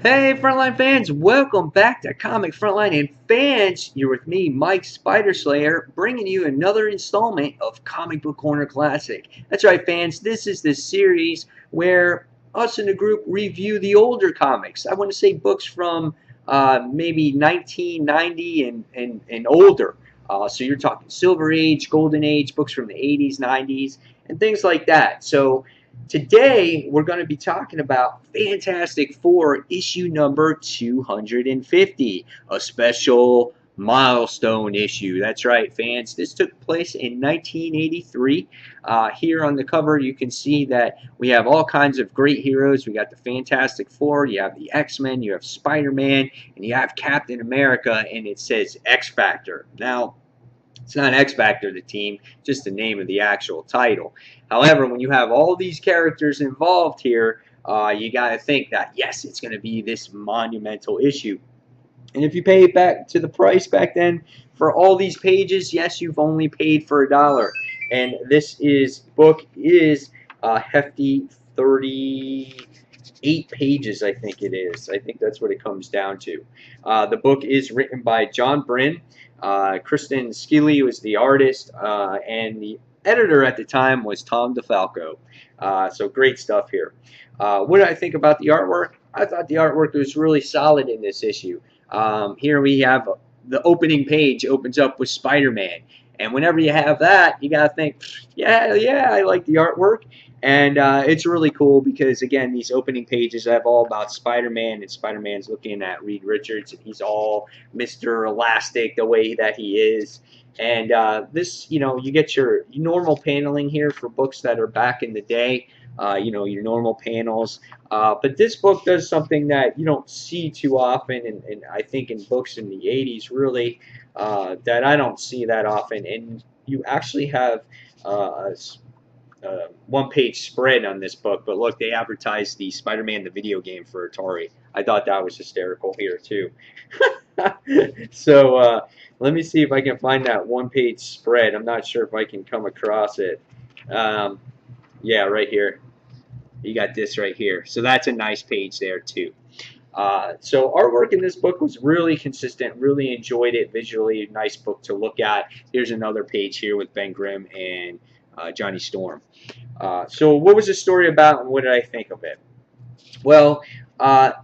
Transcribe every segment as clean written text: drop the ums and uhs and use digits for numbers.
Hey, Frontline fans, welcome back to Comic Frontline. And fans, you're with me, Mike Spider Slayer, bringing you another installment of Comic Book Corner Classic. That's right, fans, this is the series where us in the group review the older comics. I want to say books from maybe 1990 and older. So you're talking Silver Age, Golden Age, books from the 80s, 90s, and things like that. So today, we're going to be talking about Fantastic Four issue number 250, a special milestone issue. That's right, fans. This took place in 1983. Here on the cover, you can see that we have all kinds of great heroes. We got the Fantastic Four, you have the X-Men, you have Spider-Man, and you have Captain America, and it says X Factor. Now, it's not X Factor, the team, just the name of the actual title. However, when you have all these characters involved here, you got to think that, yes, it's going to be this monumental issue. And if you pay it back to the price back then for all these pages, yes, you've only paid for $1. And this book is hefty 38 pages, I think it is. I think that's what it comes down to. The book is written by John Byrne. Kristen Skilly was the artist, and the editor at the time was Tom DeFalco. So great stuff here. What did I think about the artwork? I thought the artwork was really solid in this issue. Here we have the opening page opens up with Spider-Man. And whenever you have that, you got to think, yeah, I like the artwork. And it's really cool because, again, these opening pages have all about Spider-Man, and Spider-Man's looking at Reed Richards, and he's all Mr. Elastic the way that he is. And this, you get your normal paneling here for books that are back in the day, your normal panels. But this book does something that you don't see too often, and I think in books in the 80s, really, that I don't see that often. And you actually have a one-page spread on this book, but look, they advertised the Spider-Man the video game for Atari. I thought that was hysterical here too. So let me see if I can find that one-page spread. I'm not sure if I can come across it. Yeah, right here. You got this right here. So that's a nice page there too. So artwork in this book was really consistent. Really enjoyed it visually. Nice book to look at. Here's another page here with Ben Grimm and Johnny Storm. So what was the story about, and what did I think of it? Well,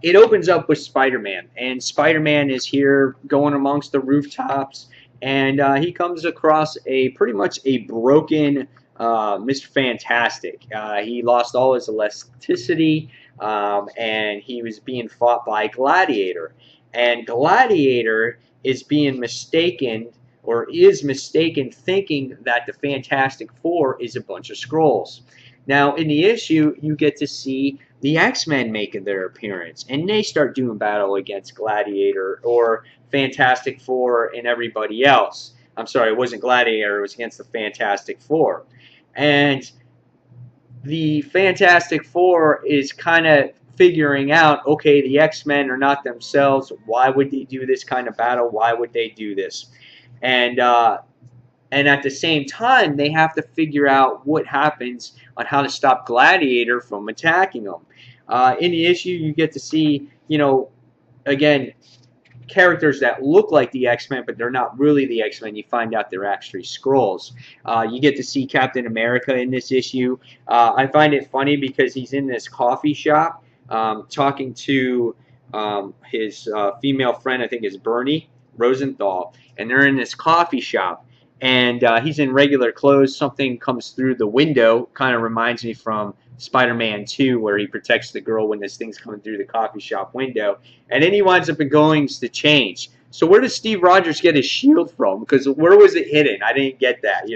it opens up with Spider-Man, and Spider-Man is here going amongst the rooftops, and he comes across pretty much a broken Mr. Fantastic. He lost all his elasticity, and he was being fought by Gladiator, and Gladiator is being mistaken, or is mistaken, thinking that the Fantastic Four is a bunch of Skrulls. Now, in the issue, you get to see the X-Men making their appearance, and they start doing battle against Gladiator, or Fantastic Four, and everybody else. I'm sorry, it wasn't Gladiator, it was against the Fantastic Four. And the Fantastic Four is kind of figuring out, okay, the X-Men are not themselves. Why would they do this kind of battle? Why would they do this? And at the same time, they have to figure out what happens on how to stop Gladiator from attacking them. In the issue, you get to see, again, characters that look like the X-Men, but they're not really the X-Men. You find out they're actually Skrulls. You get to see Captain America in this issue. I find it funny because he's in this coffee shop talking to his female friend, I think is Bernie Rosenthal, and they're in this coffee shop, and he's in regular clothes. Something comes through the window, kind of reminds me from Spider-Man 2, where he protects the girl when this thing's coming through the coffee shop window, and then he winds up going to change. So where does Steve Rogers get his shield from? Because where was it hidden? I didn't get that,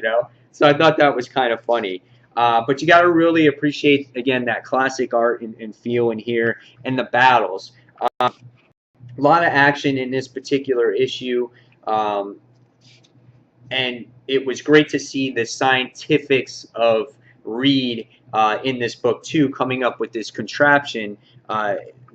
So I thought that was kind of funny. But you got to really appreciate, again, that classic art and feel in here, and the battles. A lot of action in this particular issue, and it was great to see the scientifics of Reed in this book too, coming up with this contraption,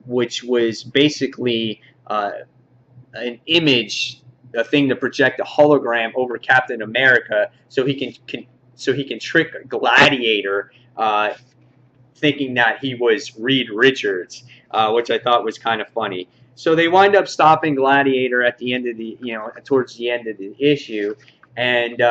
which was basically an image, a thing to project a hologram over Captain America, so he can trick Gladiator thinking that he was Reed Richards, which I thought was kind of funny. So they wind up stopping Gladiator at the end of the, towards the end of the issue, and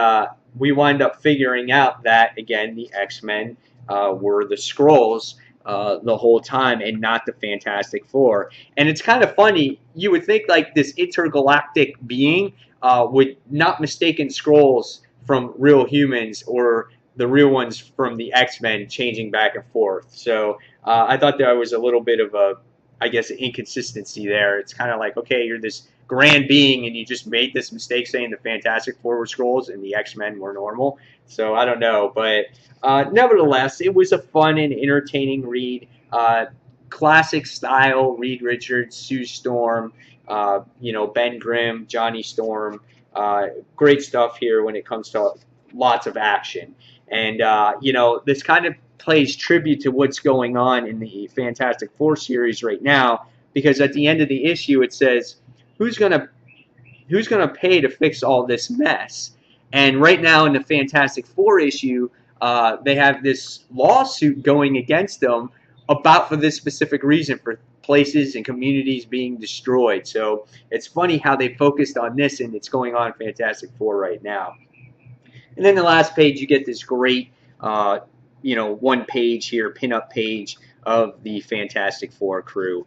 we wind up figuring out that again the X-Men were the Skrulls the whole time and not the Fantastic Four. And it's kind of funny. You would think like this intergalactic being would not mistaken Skrulls from real humans or the real ones from the X-Men changing back and forth. So I thought there was a little bit of a, I guess, inconsistency there. It's kind of like, okay, you're this grand being and you just made this mistake saying the Fantastic Four were Skrulls and the X-Men were normal. So I don't know, but nevertheless, it was a fun and entertaining read. Classic style, Reed Richards, Sue Storm, Ben Grimm, Johnny Storm. Great stuff here when it comes to lots of action. And, this kind of plays tribute to what's going on in the Fantastic Four series right now, because at the end of the issue it says, who's gonna pay to fix all this mess? And right now in the Fantastic Four issue, they have this lawsuit going against them for this specific reason, for places and communities being destroyed. So it's funny how they focused on this, and it's going on in Fantastic Four right now. And then the last page, you get this great, one page here, pinup page of the Fantastic Four crew.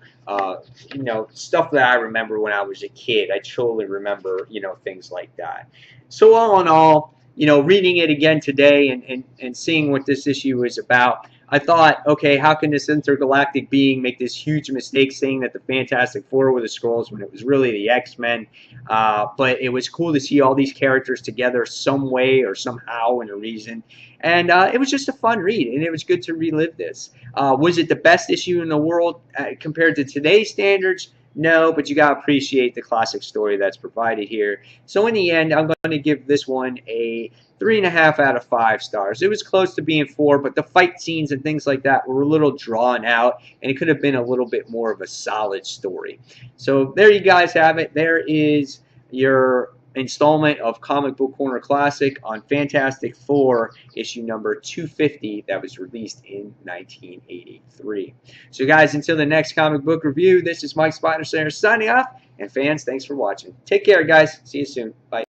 Stuff that I remember when I was a kid. I totally remember, things like that. So all in all, reading it again today and seeing what this issue is about, I thought, okay, how can this intergalactic being make this huge mistake saying that the Fantastic Four were the Skrulls when it was really the X-Men? But it was cool to see all these characters together some way or somehow in a reason. And it was just a fun read, and it was good to relive this. Was it the best issue in the world compared to today's standards? No, but you got to appreciate the classic story that's provided here. So in the end, I'm going to give this one a 3.5 out of 5 stars. It was close to being 4, but the fight scenes and things like that were a little drawn out, and it could have been a little bit more of a solid story. So there you guys have it. There is your installment of Comic Book Corner Classic on Fantastic Four, issue number 250, that was released in 1983. So guys, until the next comic book review, this is Mike Spiderslayer signing off, and fans, thanks for watching. Take care, guys. See you soon. Bye.